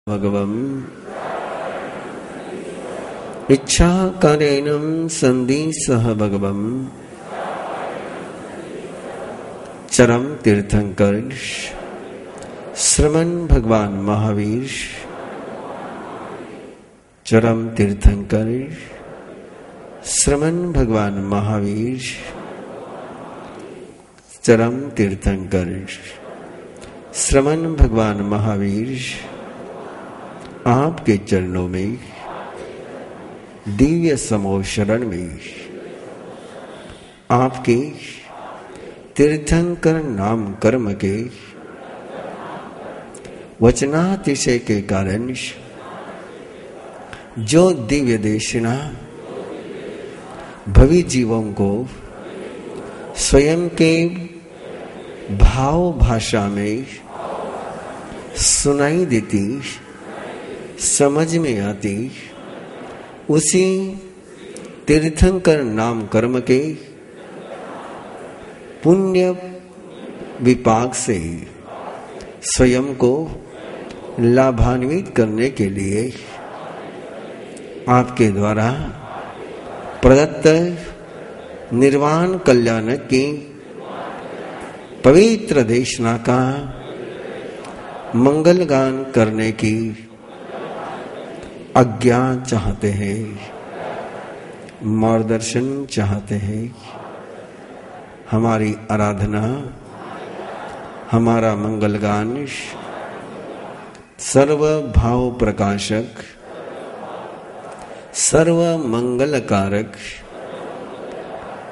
भगवम् इच्छा कारेणं संदिसः भगवम् चरम तीर्थंकर श्रमण भगवान महावीर चरम तीर्थंकर श्रमण भगवान महावीर चरम तीर्थंकर श्रमण भगवान महावीर आपके चरणों में दिव्य समोह शरण में आपके तीर्थंकर नाम कर्म के वचनातिशय के कारण जो दिव्य देशना भवी जीवों को स्वयं के भाव भाषा में सुनाई देती, समझ में आती, उसी तीर्थंकर नाम कर्म के पुण्य विपाक से स्वयं को लाभान्वित करने के लिए आपके द्वारा प्रदत्त निर्वाण कल्याण की पवित्र देशना का मंगल गान करने की आज्ञा चाहते हैं, मार्गदर्शन चाहते हैं। हमारी आराधना, हमारा मंगल गान सर्व भाव प्रकाशक, सर्व मंगल कारक,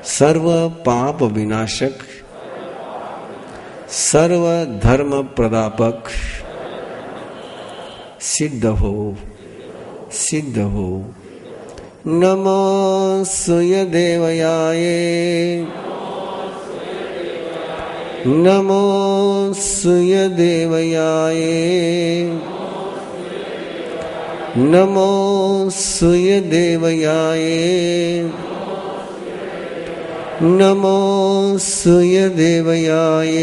सर्व पाप विनाशक, सर्व धर्म प्रदापक सिद्ध हो, सिद्ध हो। नमो सूर्यदेवयाय, नमो सूर्यदेवयाय, नमो सूर्यदेवयाय, नमो सूर्यदेवयाय,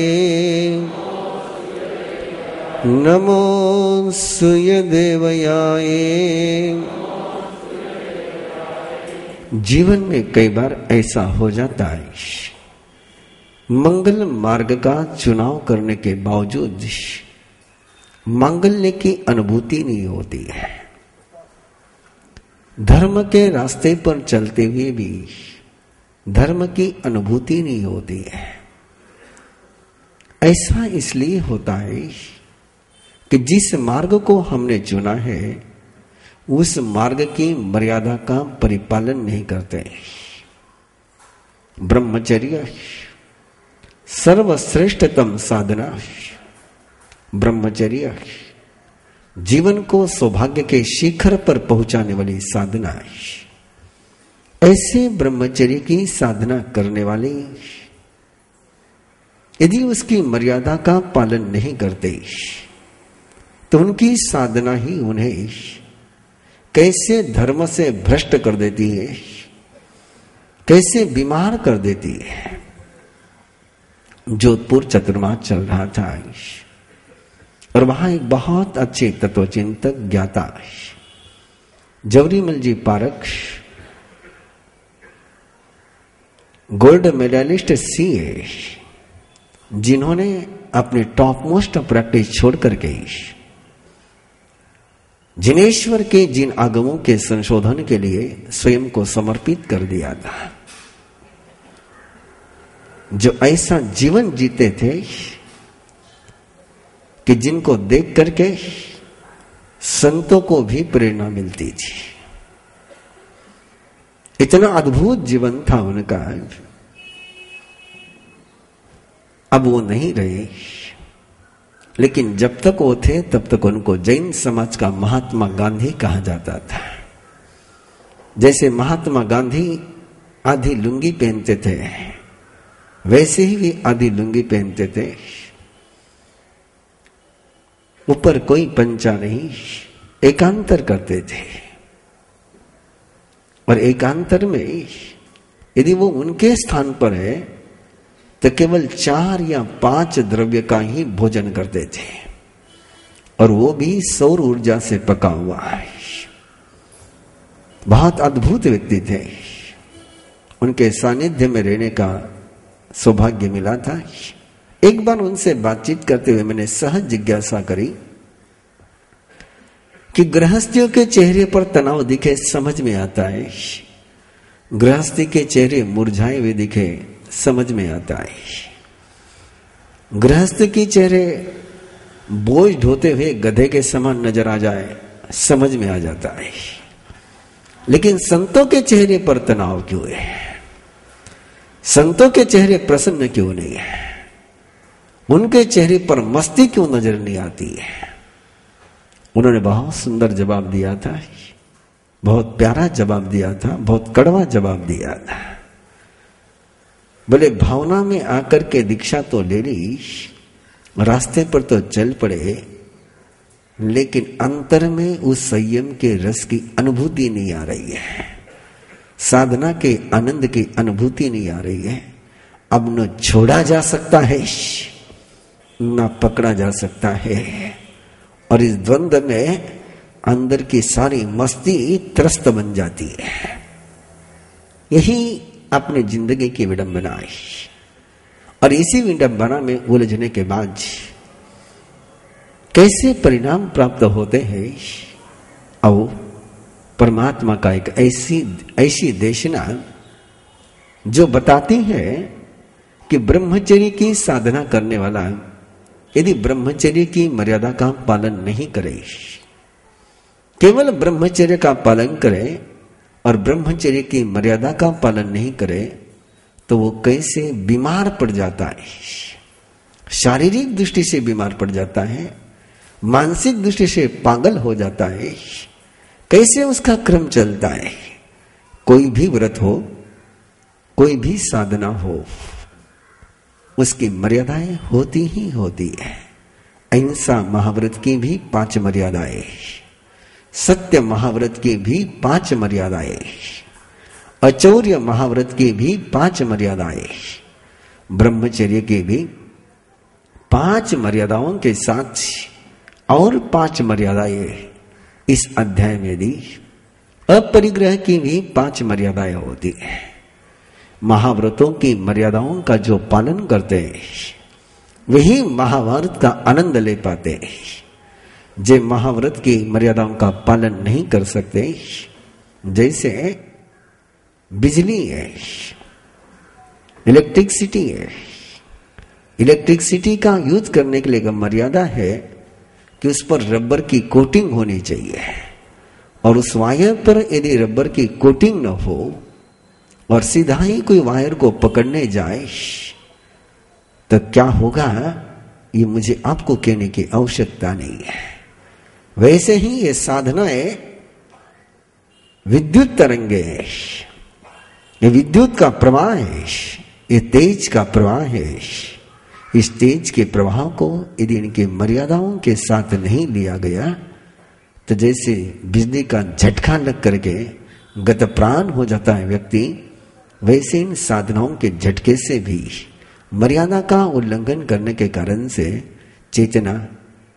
नमो सूर्यदेवयाय। जीवन में कई बार ऐसा हो जाता है, मंगल मार्ग का चुनाव करने के बावजूद मांगल्य की अनुभूति नहीं होती है। धर्म के रास्ते पर चलते हुए भी धर्म की अनुभूति नहीं होती है। ऐसा इसलिए होता है कि जिस मार्ग को हमने चुना है उस मार्ग की मर्यादा का परिपालन नहीं करते। ब्रह्मचर्य सर्वश्रेष्ठतम साधना, ब्रह्मचर्य जीवन को सौभाग्य के शिखर पर पहुंचाने वाली साधना है। ऐसे ब्रह्मचर्य की साधना करने वाले यदि उसकी मर्यादा का पालन नहीं करते तो उनकी साधना ही उन्हें कैसे धर्म से भ्रष्ट कर देती है, कैसे बीमार कर देती है। जोधपुर चतुर्मास चल रहा था और वहां एक बहुत अच्छे तत्वचिंतक ज्ञाता जवरीमल जी पारक, गोल्ड मेडलिस्ट सीए, जिन्होंने अपनी टॉप मोस्ट प्रैक्टिस छोड़ करके जिनेश्वर के जिन आगमों के संशोधन के लिए स्वयं को समर्पित कर दिया था, जो ऐसा जीवन जीते थे कि जिनको देख करके संतों को भी प्रेरणा मिलती थी। इतना अद्भुत जीवन था उनका। अब वो नहीं रहे, लेकिन जब तक वो थे तब तक उनको जैन समाज का महात्मा गांधी कहा जाता था। जैसे महात्मा गांधी आधी लुंगी पहनते थे वैसे ही वे आधी लुंगी पहनते थे, ऊपर कोई पंचा नहीं, एकांतर करते थे। और एकांतर में यदि वो उनके स्थान पर है तो केवल 4 या 5 द्रव्य का ही भोजन करते थे। और वो भी सौर ऊर्जा से पका हुआ है। बहुत अद्भुत व्यक्ति थे, उनके सानिध्य में रहने का सौभाग्य मिला था। एक बार उनसे बातचीत करते हुए मैंने सहज जिज्ञासा करी कि गृहस्थियों के चेहरे पर तनाव दिखे समझ में आता है, गृहस्थी के चेहरे मुरझाए हुए दिखे समझ में आता है, गृहस्थ के चेहरे बोझ ढोते हुए गधे के समान नजर आ जाए समझ में आ जाता है। लेकिन संतों के चेहरे पर तनाव क्यों है? संतों के चेहरे प्रसन्न क्यों नहीं है? उनके चेहरे पर मस्ती क्यों नजर नहीं आती है? उन्होंने बहुत सुंदर जवाब दिया था, बहुत प्यारा जवाब दिया था, बहुत कड़वा जवाब दिया था। बोले भावना में आकर के दीक्षा तो ले ली, रास्ते पर तो चल पड़े, लेकिन अंतर में उस संयम के रस की अनुभूति नहीं आ रही है, साधना के आनंद की अनुभूति नहीं आ रही है। अब न छोड़ा जा सकता है न पकड़ा जा सकता है, और इस द्वंद्व में अंदर की सारी मस्ती त्रस्त बन जाती है। यही अपने जिंदगी की विडंबना है। और इसी विडंबना में उलझने के बाद कैसे परिणाम प्राप्त होते हैं, और परमात्मा का एक ऐसी देशना जो बताती है कि ब्रह्मचर्य की साधना करने वाला यदि ब्रह्मचर्य की मर्यादा का पालन नहीं करे, केवल ब्रह्मचर्य का पालन करे और ब्रह्मचर्य की मर्यादा का पालन नहीं करे, तो वो कैसे बीमार पड़ जाता है। शारीरिक दृष्टि से बीमार पड़ जाता है, मानसिक दृष्टि से पागल हो जाता है। कैसे उसका क्रम चलता है। कोई भी व्रत हो, कोई भी साधना हो, उसकी मर्यादाएं होती ही होती है। अहिंसा महाव्रत की भी 5 मर्यादाएं, सत्य महाव्रत की भी 5 मर्यादाएं, अचौर्य महाव्रत की भी 5 मर्यादाएं, ब्रह्मचर्य की भी 5 मर्यादाओं के साथ और 5 मर्यादाएं इस अध्याय में दी। अपरिग्रह की भी 5 मर्यादाएं होती है। महाव्रतों की मर्यादाओं का जो पालन करते हैं वही महाभारत का आनंद ले पाते हैं। जो महाव्रत की मर्यादाओं का पालन नहीं कर सकते, जैसे बिजली है, इलेक्ट्रिसिटी है, इलेक्ट्रिसिटी का यूज करने के लिए एक मर्यादा है कि उस पर रबर की कोटिंग होनी चाहिए, और उस वायर पर यदि रबर की कोटिंग न हो और सीधा ही कोई वायर को पकड़ने जाए तो क्या होगा, ये मुझे आपको कहने की आवश्यकता नहीं है। वैसे ही ये साधनाएं विद्युत तरंगे है, ये विद्युत का प्रवाह है, ये तेज का प्रवाह है। इस तेज के प्रवाह को यदि इनकी मर्यादाओं के साथ नहीं लिया गया तो जैसे बिजली का झटका लग करके गतप्राण हो जाता है व्यक्ति, वैसे इन साधनाओं के झटके से भी मर्यादा का उल्लंघन करने के कारण से चेतना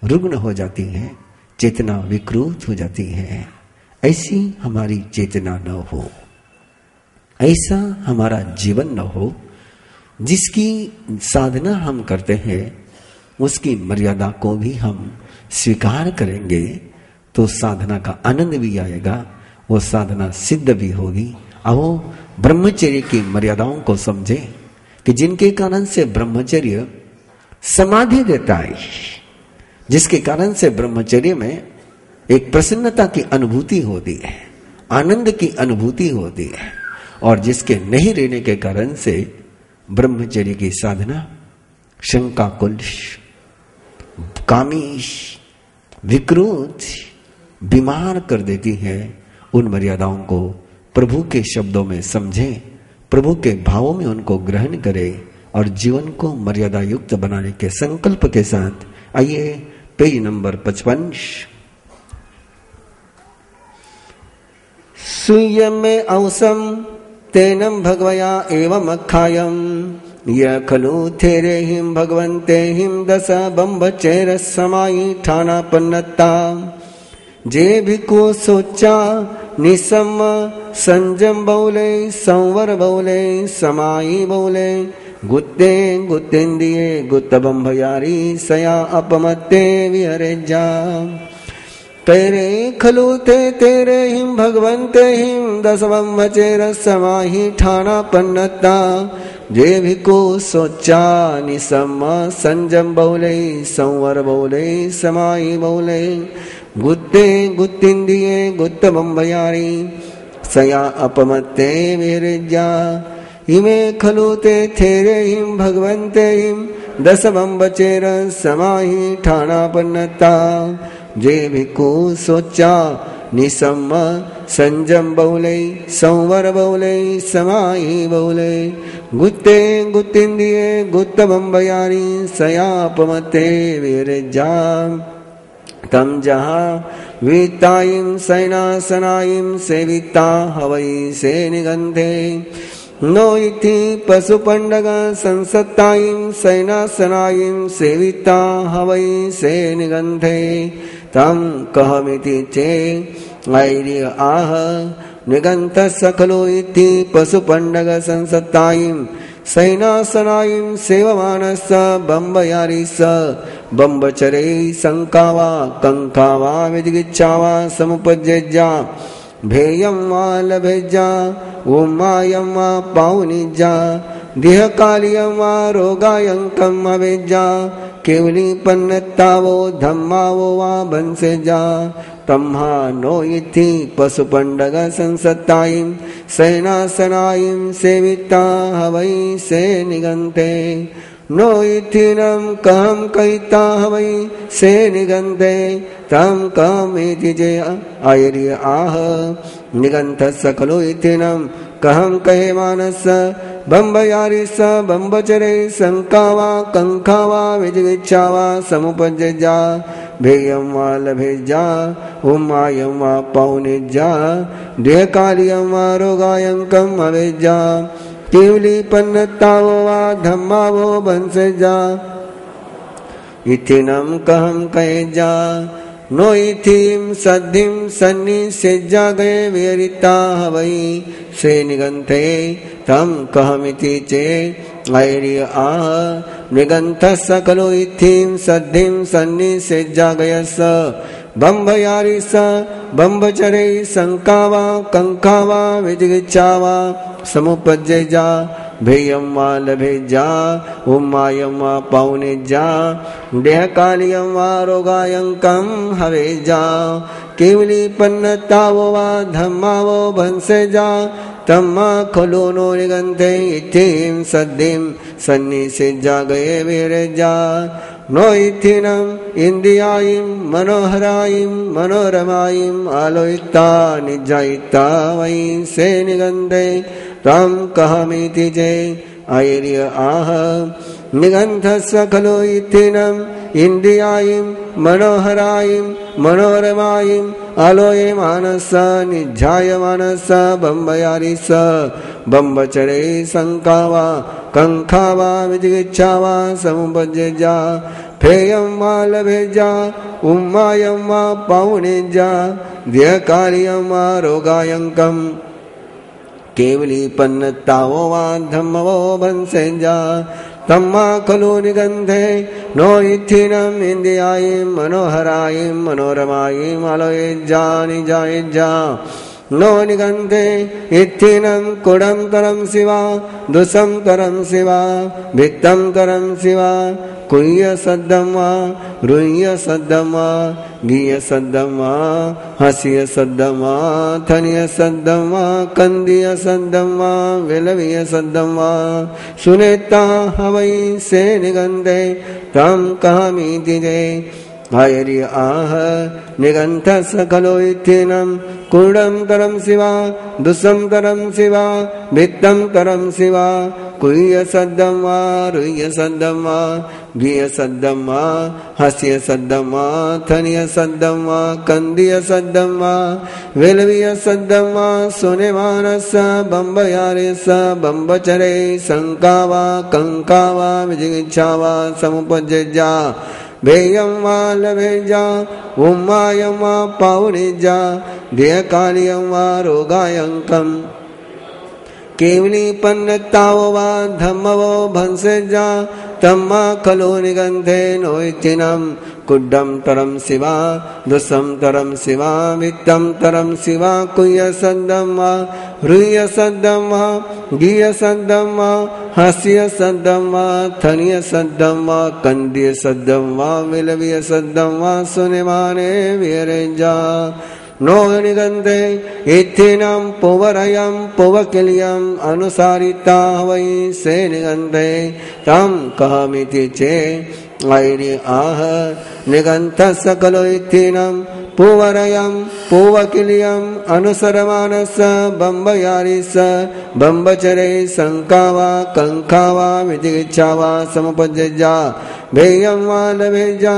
रुग्ण हो जाती है, चेतना विकृत हो जाती है। ऐसी हमारी चेतना न हो, ऐसा हमारा जीवन न हो। जिसकी साधना हम करते हैं उसकी मर्यादा को भी हम स्वीकार करेंगे तो साधना का आनंद भी आएगा, वो साधना सिद्ध भी होगी। अब वो ब्रह्मचर्य की मर्यादाओं को समझे कि जिनके कारण से ब्रह्मचर्य समाधि देता है, जिसके कारण से ब्रह्मचर्य में एक प्रसन्नता की अनुभूति होती है, आनंद की अनुभूति होती है, और जिसके नहीं रहने के कारण से ब्रह्मचर्य की साधना शंकाकुल, कामीश, विकृत, बीमार कर देती है। उन मर्यादाओं को प्रभु के शब्दों में समझे, प्रभु के भावों में उनको ग्रहण करे और जीवन को मर्यादा युक्त बनाने के संकल्प के साथ आइए पेज नंबर 55। संयमे औसम तेनम भगवया एवं अखायम य खलु थेरे हिम भगवन्ते हिम दस बम्बचेर समाई ठाना पन्नता जे भिको सोचा निसम संजम बौले संवर बौले समाई बौले गुत्ते गुत्तेंदिये गुत्त बम्भयारी सया अपमत्ते विहरे जा तेरे खलु ते तेरे हिम भगवन्ते हिम दस बम्बचेर समाही ठाना पन्नता जे भिको सोचा निसम संजम बौले संवर बौले समाई बौले गुत्ते गुत्तिंदिये गुत्त बम्भयारी सया अपमत्ते विरजा इमे खलु ते थेरे हिम भगवन्ते हिम दस बम्बचेर समाही ठाना पन्नता जे भिको सोचा निसम संजम बौले संवर बौले समाई बौले गुत्ते गुत्तिंदिये गुत्त बम्बयारी सयापमते विरजा तम जहाँ वितायिम सैनासनायिम सेविता हवै से निगंधे नो इति पशुपंडग संसत्तायिम सैनासनायिम सेविता हवै से निगंधे तम कहमिति चे ऐर्य आह निगंत सकलो इति पशुपंडग संसत्तायिम सैनासनायिम सेवमानस बम्बयारिस बम्बचरे संकावा कंकावा विदिगिच्छावा समुपज्जया भेयं वा लभेजा उमायं वा पाउनिजा देहकालियं वा रोगायंकं अवेजा केवली पन्नत्तावो धम्मावो वा बंसेजा तम्हा नो इति पशुपंडग संसत्तायिम सैनासनायिम सेविता हवै से निगंते नो इथिनम कहम कहिता हवै से निगंते तम कहम इति जे आयर्य आह निगंत सकलो इथिनम कहम कहे मानस बम्बयारिस बम्बचरे संकावा कंकावा विजिगिच्छावा समुपज्जया भेयं वा लभेजा उमायं वा पौनिजा देहकालियं वा रोगायंकं अवेजा केवली पन्नत्तावो वा धम्मावो बंसेजा इथिनं कहं कहेजा नो इथिं सद्धिं सन्नि सेजा गए विहरिता हवै से निगंथे तम कहमिति चे ऐर्य आह निगंथ सकलो इथिं सद्धिं सन्नि सेजा गयस बम्बयारिस बम्बचरे संकावा कंकावा विजिगिच्छावा समुपज्जया भेयं वा लभेजा उमायं वा पौनिजा देहकालियं वा रोगायंकं हवेजा केवली पन्नत्तावो वा धम्मावो भंसेजा तम्मा खलु नो निगंथे इथिं सद्धिं सन्निसेजा गए विरजा नो इथिनं इंद्रियायिं मनोहरायिं मनोरमायिं आलोहिता निजायिता वै से निगंधे तम कहमिति जे ऐर्य आह निगंथ सकलो इथिनं इंद्रियायिं मनोहरायिं मनोरमायिं आलोये मानस निध्याय मानस बम्बयारिस बम्बचरे संकावा कंखावा विजिगिच्छावा समुपज्जया फेयं वा लभेजा उमायं वा पौनिजा देहकालियं वा रोगायंकं केवली पन्नत्तावो वा धम्मवो बंसेजा तम्मा खलु निगंधे नो इथिनं इंद्रियायिं मनोहरायिं मनोरमायिं आलोयेजा निजायेजा नो निगंधे इथिनं कुडं तरं शिवा दुसं तरं शिवा भित्तं तरं शिवा कुय्य सद्दं वा रुय्य सद्दं वा गीय सद्दं वा हस्य सद्दं वा थन्य सद्दं वा कंदिय सद्दं वा विलविय सद्दं वा सुनेता हवै से निगंधे तम कहमिति जे ऐर्य आह निगंथ सकलो इथिनं कुडं तरं शिवा दुसं तरं शिवा भित्तं तरं शिवा कुय्य सद्दम वा रुय्य सद्दम वा गिय सद्दम वा हस्य सद्दम वा थनिय सद्दम वा कंदिय सद्दम वा वेलविय सद्दम वा सुनेमानस बम्बयारेस बम्बचरे शंका वा कंका वा विजिगिच्छा वा समुपज्जया भेयं वा लभेजा उम्मायं वा पावनिजा देयकालियं वा रोगायंकम् केवली पन्नतावो वा धम्मवो भंसेजा तम्मा खलु निगंधे नोइतिनम कुड्डम तरम शिवा दुस्सम तरम शिवा वित्तम तरम शिवा कुय्य सद्दम वा रुय्य सद्दम वा गिय सद्दम वा हस्य सद्दम वा थनिय सद्दम वा कंदिय सद्दम वा विलविय सद्दम वा सुनिमाने विरेजा नो निगंधे इत्थिनं पुवरयं पुवकिल्यं अनुसारिता वै से निगंधे तम कहमिति चे ऐरि आह निगंधस्य खलु इत्थिनं पुवरयं पुवकिल्यं अनुसरमानस बम्बयारिस बम्बचरे शंका वा कंका वा विजिगिच्छा वा समुपज्जया भेयं वा लभेजा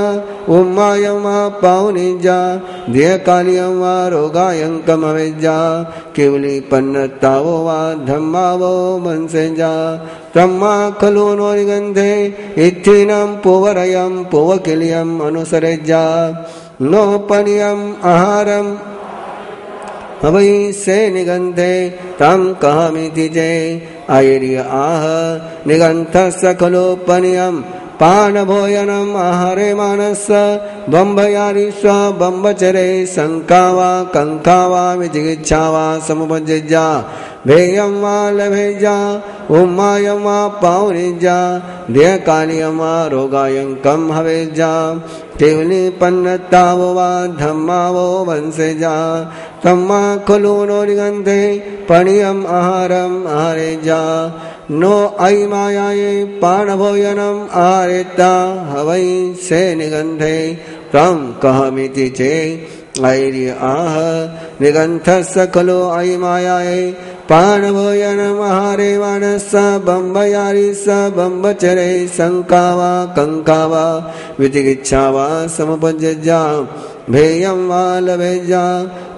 उम्मायं वा पावनिजा देयकालियं वा रोगायंकमवेजा केवली पन्नतावो वा धम्मावो मनसेजा तम्मा खलु नो निगंधे इत्थिनं पुवरयं पुवकिल्यं अनुसरेजा नो पनियं आहारं अवै से निगंधे तम कहमिति जे ऐरि आह निगंधस्य खलु पनियं पान भोजनम आहारे मानस बम्बयारिष बम्बचरे शंका वा कंका वा विजिगिच्छा वा समुपज्जया भेयं वा लभेजा उम्मायं वा पावनिजा देयकालियं वा रोगायंकं हवेजा केवली पन्नतावो वा धम्मावो वंसेजा तम्मा खलु नो निगंधे पणियं आहारं आहारेजा नो अयि मायाये पानभोजनम् आहारेता हवै से निगंधे तम कहमिति चे ऐरि आह निगंधस्य खलु अयि मायाये पानभोजनम् आहारे मानस बम्बयारिस बम्बचरे शंका वा कंका वा विजिगिच्छा वा समुपज्जया भेयं वा लभेजा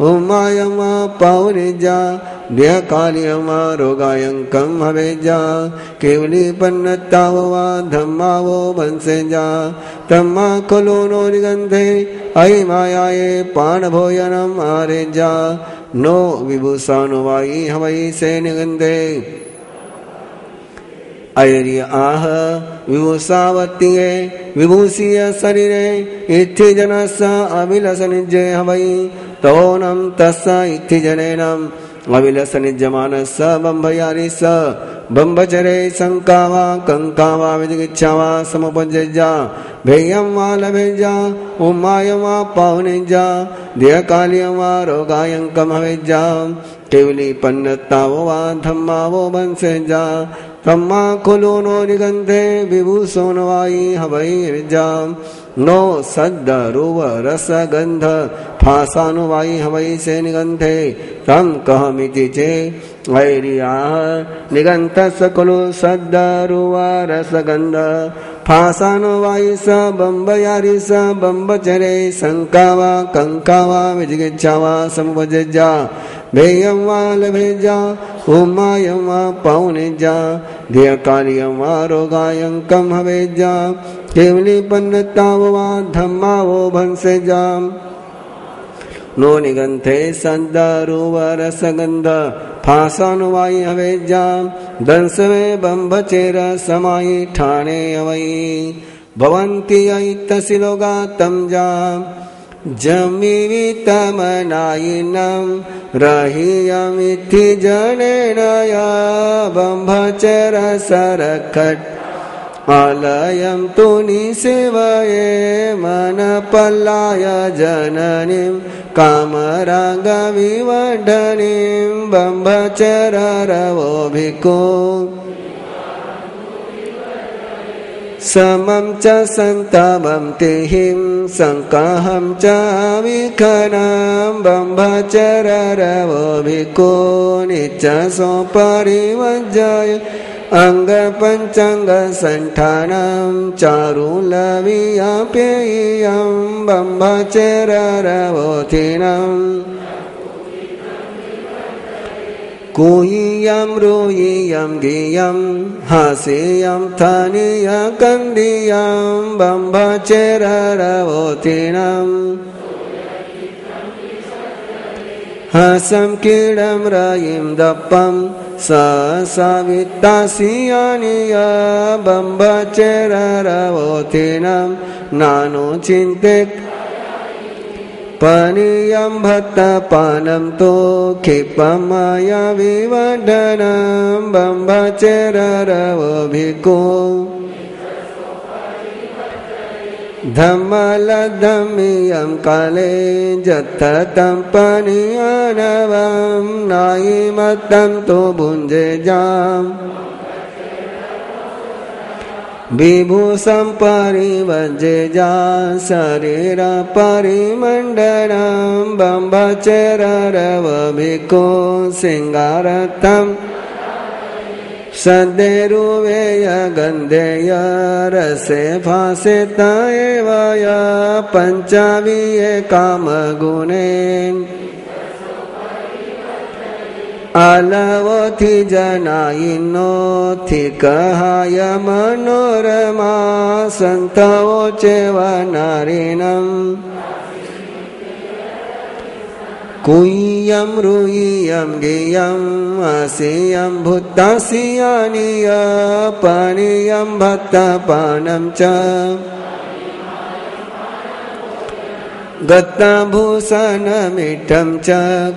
उम्मायं वा पावनिजा देयकालियं वा रोगायंकं हवेजा केवली पन्नतावो वा धम्मावो वंसेजा तम्मा खलु नो निगंधे अयि मायाये पानभोजनम् आहारेजा नो विभूषानो वायि हवै से निगंधे ऐरि आह विभूषावत्तिये विभूषीय शरीरे इत्थि जनस्य अभिलषनिज्ये हवै तोनं तस्य इत्थि जनेनं अभिलषनिज्यमानस्य बम्बयारिस बम्बचरे शंका वा कंका वा विजिगिच्छा वा समुपज्जया भेयं वा लभेजा उम्मायं वा पावनिजा देयकालियं वा रोगायंकं हवेजा केवली पन्नतावो वा धम्मावो वंसेजा तम्मा खलु नो निगंधे विभूषो नो वायि हवै विजा नो सद्द रूप रस गंध फासानु वायि हवै से निगंधे तम कहमिति चे ऐरि आह निगंधस्य खलु सद्द रूप रस गंध फासानु वायि स बम्बयारिस बम्बचरे शंका वा कंका वा विजिगिच्छा वा समुपज्जया भेयं वा लभेजा उम्मायं वा पावनिजा देयकालियं वा रोगायंकं हवेजा केवली पन्नतावो वा धम्मावो भंसेजा नो निगंधे सद्दारूव रसगंध फासानु वायि हवेजा दंसवे बम्बचेर समायि ठाणे अवै भवन्ति ऐतसिलोगा तमजा जमीवितमनायिनं रहियमिति जनेन बम्भचर सरखट् आलयं तु निसेवये मनपल्लाय जननीं कामरागविवर्धनीं बम्भचर रवो भिक्खु समं च संतवं तिहिं संकहं च विखनं ब्रह्मचर्यरवो भिक्खो नित्यसो परिवज्जय अंग पंचांग संठानं चारुलवियापेयं ब्रह्मचर्यरवोथिनं कुय्यं रुय्यं गियं हास्यं थनीय कंदियं ब्रह्मचर्यरवोथिनं हसं कीडं रयिं दप्पं सवित्तासियानिय ब्रह्मचर्यरवोथिनं नानो चिन्ते पनीयं भक्तपानं तो क्षिपमय विवर्धनं ब्रह्मचर्यरवो भिक्खो धम्मलद्धम्मियं काले जत्थतं पनीयानवं नायिमत्तं तो भुञ्जेजाम् विभूषं परिवज्जेजा शरीर परिमण्डलं ब्रह्मचर्यरवो भिक्खो सिंगारतं सद्देरुवेय गन्धेय रसे भासेत एव य पञ्चविये कामगुणेन अलवोथि जनायिनोथि कहाय मनोरमा सन्तवोचेव नारिणम् कुय्यं रुय्यं गियं आस्यं भूतास्यानिय पानीयं भक्तपानं च गत्ताभूषणमिठं च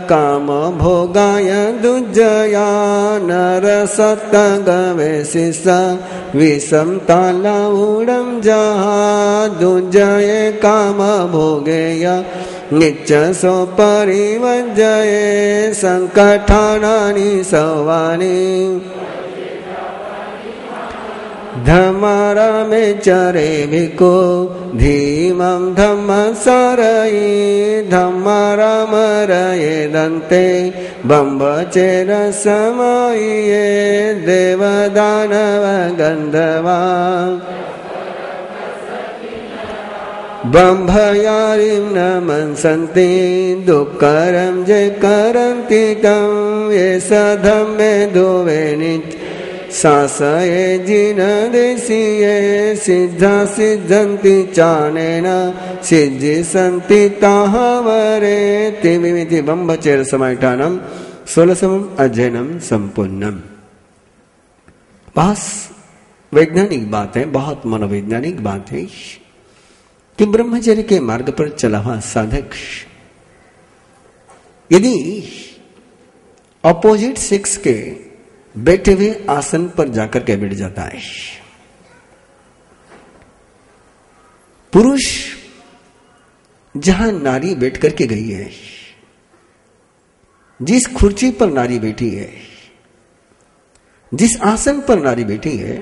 कामभोगाय दुर्जया नरसत्तगवेशिष विषं तालाऊढं जहा दुर्जये कामभोगेय नित्यसो परिवज्जये संकटानानि सर्वाणि धम्मारामे चरे भिक्खो धीमं धम्मसारये धम्मारामरये दन्ते ब्रह्मचर्यसमाये देवदानव गन्धर्वा ब्रह्मयारिं न मनसन्ति दुःखरं ये करन्ति तं ये सधम्मे दुवे नित्य सासये जिनदेशीये सिद्धा सिद्धन्ति चानेन सिद्धि सन्ति ताहावरे तिमिति ब्रह्मचर्य समाहितानं 16वां अध्ययनम संपूर्णम। बहुत वैज्ञानिक बात है, बहुत मनोवैज्ञानिक बात है कि ब्रह्मचर्य के मार्ग पर चला हुआ साधक यदि अपोजिट सेक्स के बैठे हुए आसन पर जाकर के बैठ जाता है, पुरुष जहां नारी बैठ करके गई है, जिस कुर्सी पर नारी बैठी है, जिस आसन पर नारी बैठी है,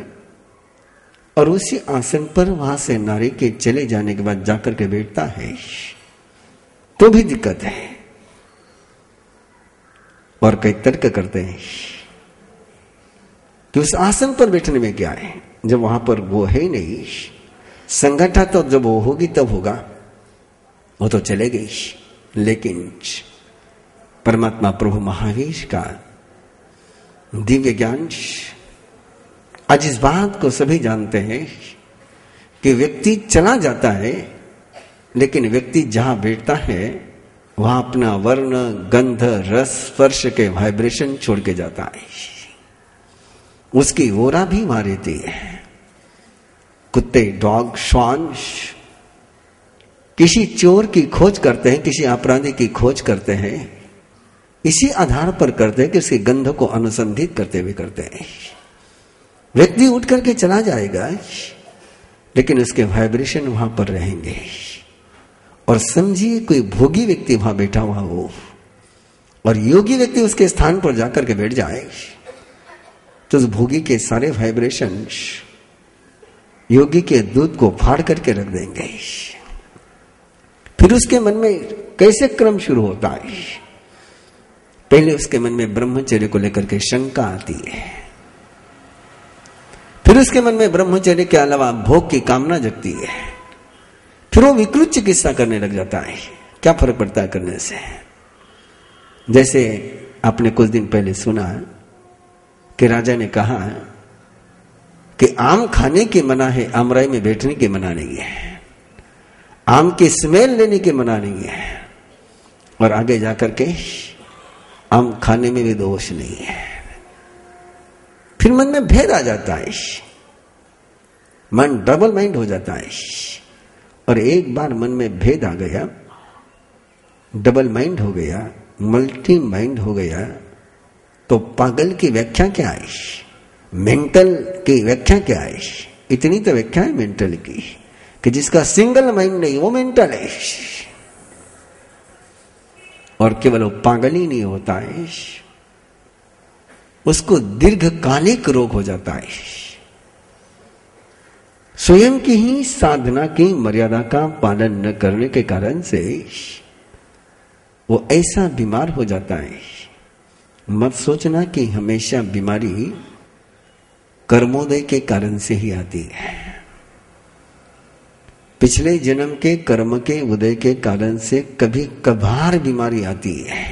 और उसी आसन पर वहां से नारी के चले जाने के बाद जाकर के बैठता है तो भी दिक्कत है। और कई तर्क करते हैं कि उस आसन पर बैठने में क्या है, जब वहां पर वो है ही नहीं, संगठा तो जब वो होगी तब होगा, वो तो चले गई। लेकिन परमात्मा प्रभु महावीर का दिव्य ज्ञान आज इस बात को सभी जानते हैं कि व्यक्ति चला जाता है, लेकिन व्यक्ति जहां बैठता है वहां अपना वर्ण, गंध, रस, स्पर्श के वाइब्रेशन छोड़ के जाता है। उसकी ओरा भी वहां रहती है। कुत्ते, डॉग, श्वान किसी चोर की खोज करते हैं, किसी अपराधी की खोज करते हैं, इसी आधार पर करते हैं कि उसके गंध को अनुसंधित करते हुए करते हैं। व्यक्ति उठ करके चला जाएगा, लेकिन उसके वाइब्रेशन वहां पर रहेंगे। और समझिए कोई भोगी व्यक्ति वहां बैठा हुआ हो और योगी व्यक्ति उसके स्थान पर जाकर के बैठ जाए, तो उस भोगी के सारे वाइब्रेशन योगी के दूध को फाड़ करके रख देंगे। फिर उसके मन में कैसे क्रम शुरू होता है? पहले उसके मन में ब्रह्मचर्य को लेकर के शंका आती है, फिर उसके मन में ब्रह्मचर्य के अलावा भोग की कामना जगती है, फिर वो विकृत चिकित्सा करने लग जाता है। क्या फर्क पड़ता है करने से? जैसे आपने कुछ दिन पहले सुना कि राजा ने कहा कि आम खाने की मना है, आमराई में बैठने की मना नहीं है, आम की स्मेल लेने की मना नहीं है, और आगे जाकर के आम खाने में भी दोष नहीं है। फिर मन में भेद आ जाता है, मन डबल माइंड हो जाता है। और एक बार मन में भेद आ गया, डबल माइंड हो गया, मल्टी माइंड हो गया, तो पागल की व्याख्या क्या है, मेंटल की व्याख्या क्या है? इतनी तो व्याख्या है मेंटल की कि जिसका सिंगल माइंड नहीं वो मेंटल है। और केवल वो पागल ही नहीं होता है, उसको दीर्घकालिक रोग हो जाता है। स्वयं की ही साधना की मर्यादा का पालन न करने के कारण से वो ऐसा बीमार हो जाता है। मत सोचना कि हमेशा बीमारी कर्मोदय के कारण से ही आती है। पिछले जन्म के कर्म के उदय के कारण से कभी कभार बीमारी आती है।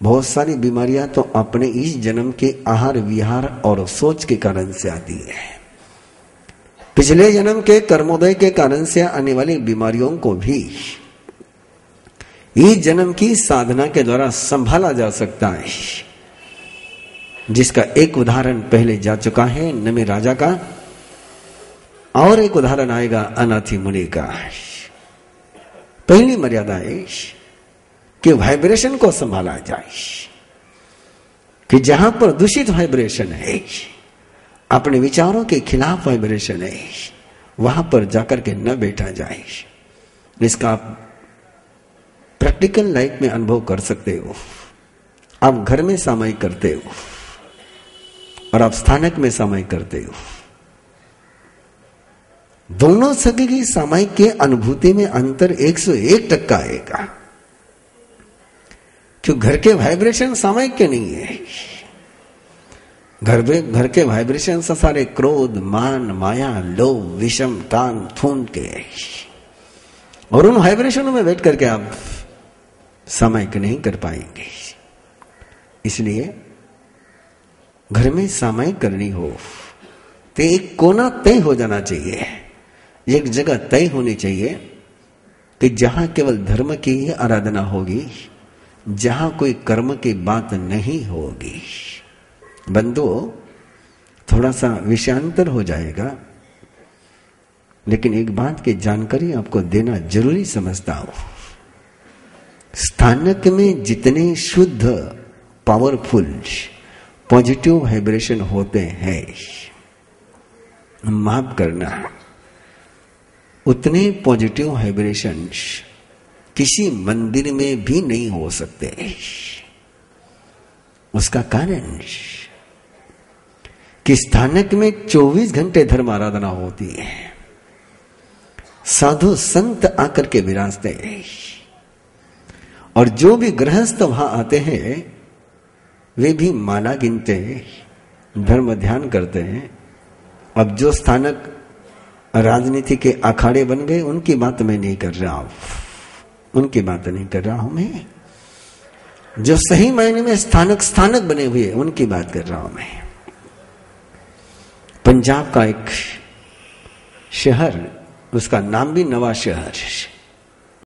बहुत सारी बीमारियां तो अपने इस जन्म के आहार विहार और सोच के कारण से आती है। पिछले जन्म के कर्मोदय के कारण से आने वाली बीमारियों को भी इस जन्म की साधना के द्वारा संभाला जा सकता है, जिसका एक उदाहरण पहले जा चुका है नमे राजा का, और एक उदाहरण आएगा अनाथी मुनि का। पहली मर्यादा है कि वाइब्रेशन को संभाला जाए, कि जहां पर दूषित वाइब्रेशन है, अपने विचारों के खिलाफ वाइब्रेशन है, वहां पर जाकर के न बैठा जाए। इसका आप प्रैक्टिकल लाइफ में अनुभव कर सकते हो। आप घर में सामायिक करते हो और आप स्थानक में सामायिक करते हो। दोनों सगे की सामायिक के अनुभूति में अंतर 101% आएगा, क्यों? घर के वाइब्रेशन सामायिक के नहीं है। घर के वाइब्रेशन से सारे क्रोध, मान, माया, लोभ, विषम, काम, थून के, और उन वाइब्रेशनों में बैठ करके आप सामायिक नहीं कर पाएंगे। इसलिए घर में सामायिक करनी हो तो एक कोना तय हो जाना चाहिए, एक जगह तय होनी चाहिए कि जहां केवल धर्म की ही आराधना होगी, जहां कोई कर्म की बात नहीं होगी। बंधुओं, थोड़ा सा विषयांतर हो जाएगा, लेकिन एक बात की जानकारी आपको देना जरूरी समझता हूं। स्थानक में जितने शुद्ध, पावरफुल, पॉजिटिव वाइब्रेशन होते हैं, माफ करना, उतने पॉजिटिव वाइब्रेशन किसी मंदिर में भी नहीं हो सकते। उसका कारण कि स्थानक में 24 घंटे धर्म आराधना होती है, साधु संत आकर के विराजते हैं, और जो भी गृहस्थ वहां आते हैं वे भी माला गिनते हैं, धर्म ध्यान करते हैं। अब जो स्थानक राजनीति के अखाड़े बन गए, उनकी बात मैं नहीं कर रहा हूं, उनकी बात नहीं कर रहा हूं मैं। जो सही मायने में स्थानक बने हुए, उनकी बात कर रहा हूं मैं। पंजाब का एक शहर, उसका नाम भी नवा शहर,